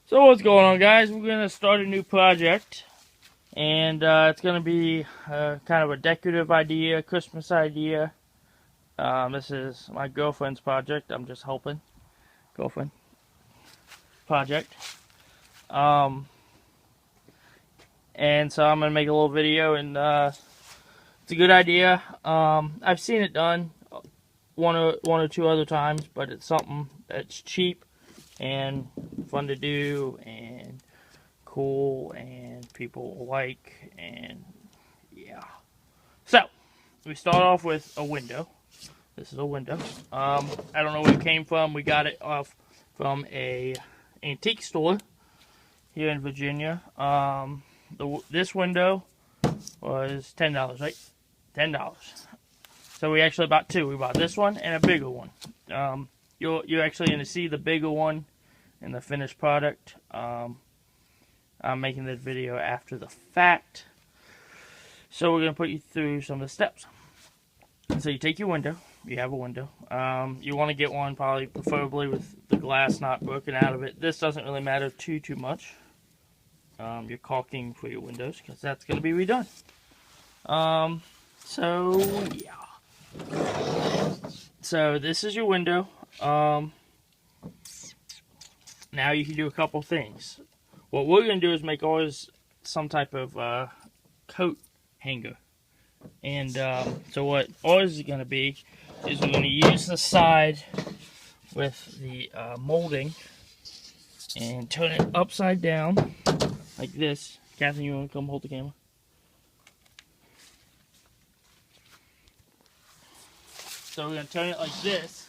So what's going on, guys? We're going to start a new project, and it's going to be kind of a decorative idea, Christmas idea. This is my girlfriend's project. I'm just helping. Girlfriend project. Um, and so I'm going to make a little video, and it's a good idea. I've seen it done one or two other times, but it's something that's cheap and fun to do, and cool, and people like, and yeah. So we start off with a window. This is a window. I don't know where it came from. We got it off from a antique store here in Virginia. This window was $10, right? $10. So we actually bought two. We bought this one and a bigger one. You're actually going to see the bigger one in the finished product. I'm making this video after the fact. So we're going to put you through some of the steps. So you take your window. You have a window. You want to get one preferably with the glass not broken out of it. This doesn't really matter too much. You're caulking for your windows because that's going to be redone. So yeah. So this is your window. Now you can do a couple things. What we're going to do is make ours some type of coat hanger. And so what ours is going to be is we're going to use the side with the molding and turn it upside down like this. Catherine, you want to come hold the camera? So we're going to turn it like this.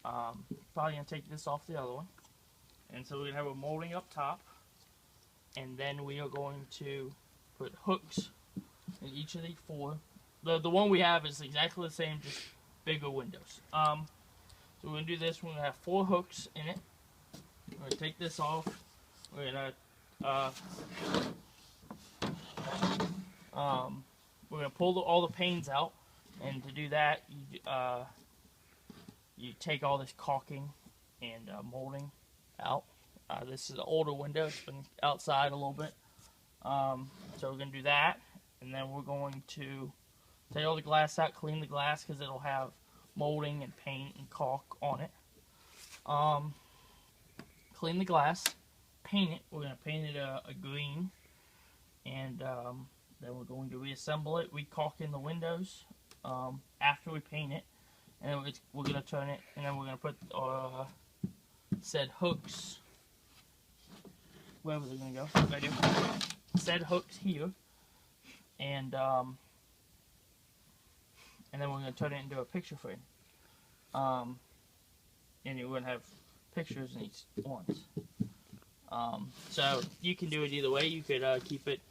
Probably going to take this off the other one. And so we're going to have a molding up top. And then we are going to put hooks in each of the four. The one we have is exactly the same, just bigger windows. So we're going to do this. We're going to have 4 hooks in it. We're going to take this off. We're going to pull all the panes out. And to do that, you take all this caulking and molding out. This is an older window. It's been outside a little bit. So we're going to do that. And then we're going to take all the glass out, clean the glass because it'll have molding and paint and caulk on it. Clean the glass, paint it. We're going to paint it a green. And then we're going to reassemble it, re-caulk in the windows after we paint it. And then we're going to turn it, and then we're going to put said hooks, wherever they're going to go, right here. Said hooks here. And then we're going to turn it into a picture frame. And you're going to have pictures in each one. So you can do it either way. You could keep it,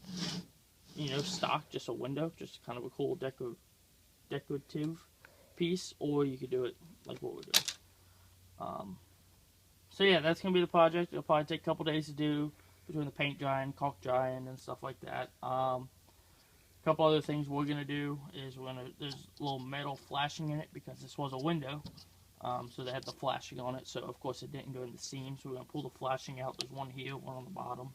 stock, just a window, just kind of a cool decorative piece, or you could do it like what we're doing. So yeah, that's going to be the project. It'll probably take a couple days to do between the paint drying, caulk drying, and stuff like that. A couple other things we're going to do is there's a little metal flashing in it because this was a window. So they had the flashing on it. So of course it didn't go in the seam. So we're going to pull the flashing out. There's one here, one on the bottom.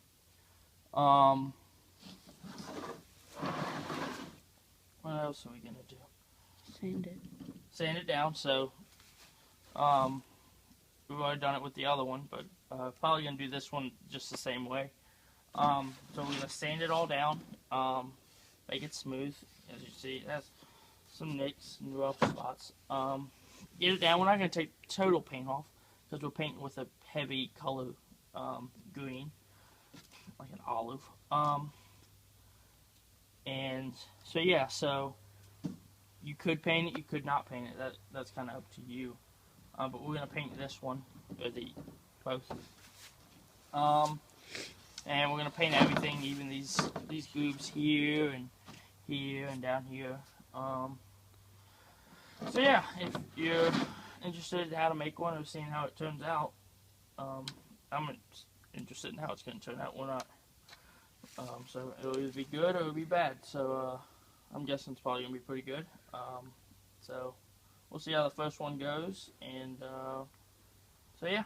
What else are we going to do? Sand it. Sand it down. So we've already done it with the other one, but probably going to do this one just the same way. So we're going to sand it all down. Make it smooth. As you see, it has some nicks and rough spots. Get it down. We're not going to take total paint off because we're painting with a heavy color green, like an olive. And so yeah, so you could paint it, you could not paint it. That's kind of up to you. But we're going to paint this one, or both. And we're going to paint everything, even these grooves here and down here. So yeah, if you're interested in how to make one or seeing how it turns out, I'm interested in how it's going to turn out or not. So it'll either be good or it'll be bad. So I'm guessing it's probably going to be pretty good. So we'll see how the first one goes. And so yeah,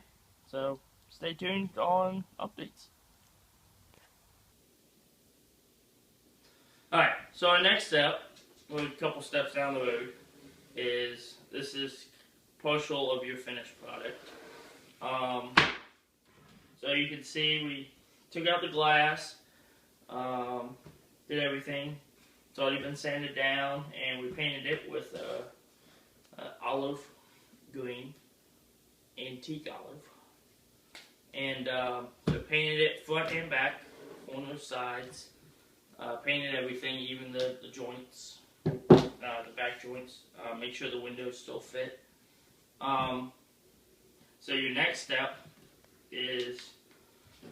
so stay tuned on updates. Alright, so our next step, we're a couple steps down the road, is this is partial of your finished product. So you can see we took out the glass, did everything. It's already been sanded down, and we painted it with olive green, antique olive. And so painted it front and back, corners, sides. Painted everything, even the joints, the back joints. Make sure the windows still fit. So your next step is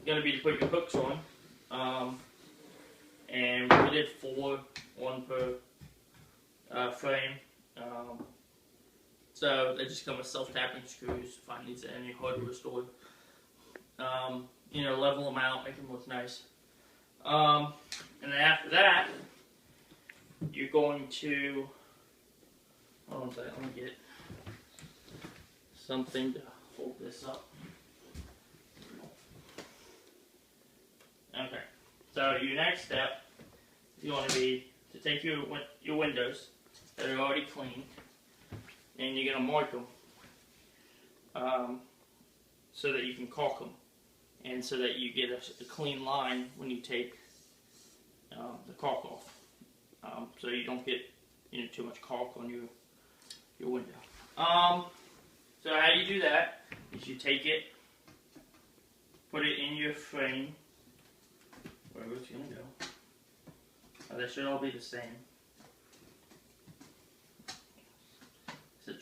going to be to put your hooks on. And we did 4, 1 per frame. So they just come with self-tapping screws. If I need any hardware store. Level them out, make them look nice. And then after that, you're going to, hold on a second, let me get something to hold this up. Okay, so your next step is going to be to take your windows that are already cleaned, and you're going to mark them so that you can caulk them, and so that you get a clean line when you take the caulk off, so you don't get too much caulk on your window. So how you do that is you take it, put it in your frame, wherever it's going to go. They should all be the same. So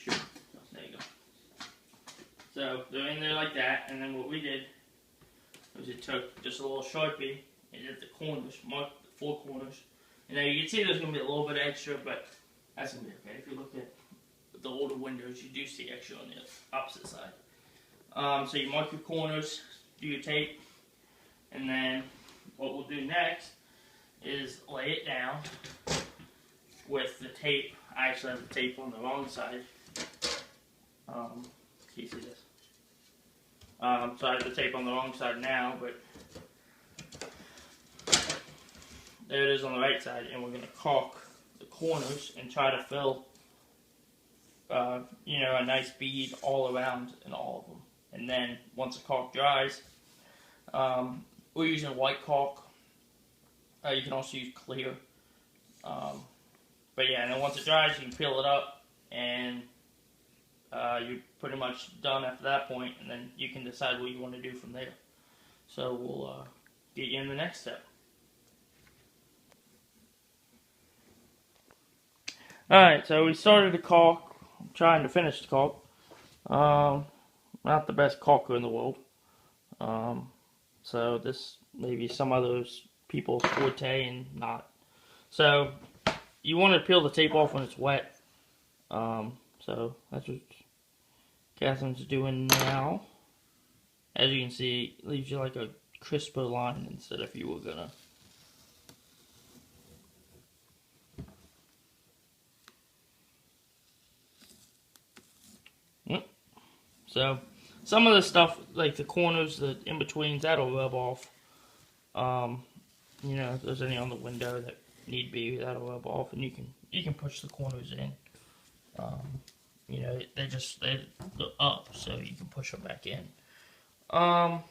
there you go. So they're in there like that, and then what we did was it took just a little Sharpie and did the corners, marked the 4 corners. And now you can see there's going to be a little bit extra, but that's going to be okay. If you look at the older windows, you do see extra on the opposite side. So you mark your corners, do your tape, and then what we'll do next is lay it down with the tape. I actually have the tape on the wrong side. Can you see this? So I have the tape on the wrong side now, but there it is on the right side, and we're going to caulk the corners and try to fill, a nice bead all around in all of them. And then once the caulk dries, we're using white caulk. You can also use clear. But yeah, and then once it dries, you can peel it up, and you're pretty much done after that point, and then you can decide what you want to do from there. So we'll get you in the next step. Alright, so we started the caulk, trying to finish the caulk. Not the best caulker in the world. So this may be some others people's forte and not. So you want to peel the tape off when it's wet. So that's what Catherine's doing now. As you can see, it leaves you like a crisper line instead of if you were gonna. So some of the stuff, like the corners, the in-betweens, that'll rub off. If there's any on the window that need be, that'll rub off, and you can push the corners in. They're up, so you can push them back in. So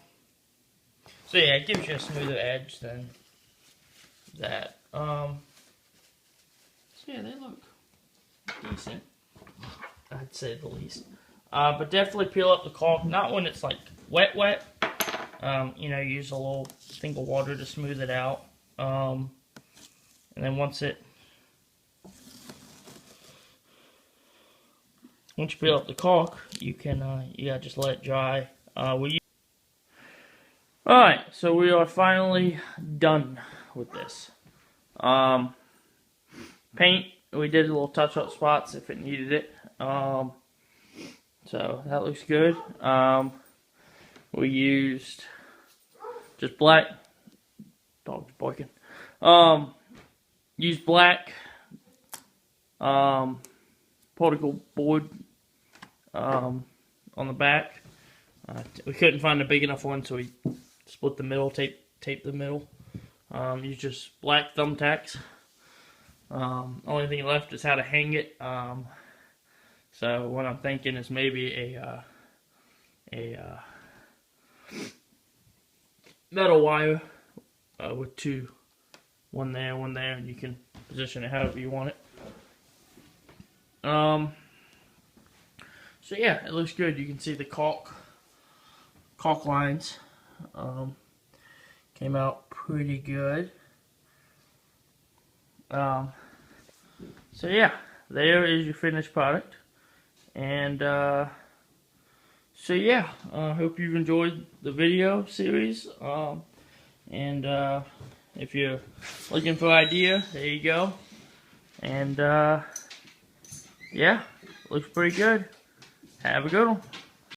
yeah, it gives you a smoother edge than that. So yeah, they look decent, I'd say the least. But definitely peel up the caulk, not when it's like wet. Use a little thing of water to smooth it out. And then once you peel up the caulk, you can just let it dry. Alright, so we are finally done with this. Paint, we did a little touch-up spots if it needed it. So that looks good. We used just black. Dog's barking. Used black particle board on the back. We couldn't find a big enough one, so we split the middle, taped the middle. Use just black thumbtacks. Only thing left is how to hang it. So what I'm thinking is maybe a metal wire with two, one there, and you can position it however you want it. So yeah, it looks good. You can see the caulk lines. Came out pretty good. So yeah, there is your finished product. And so yeah, hope you've enjoyed the video series. And if you're looking for an idea, there you go. And yeah, looks pretty good. Have a good one.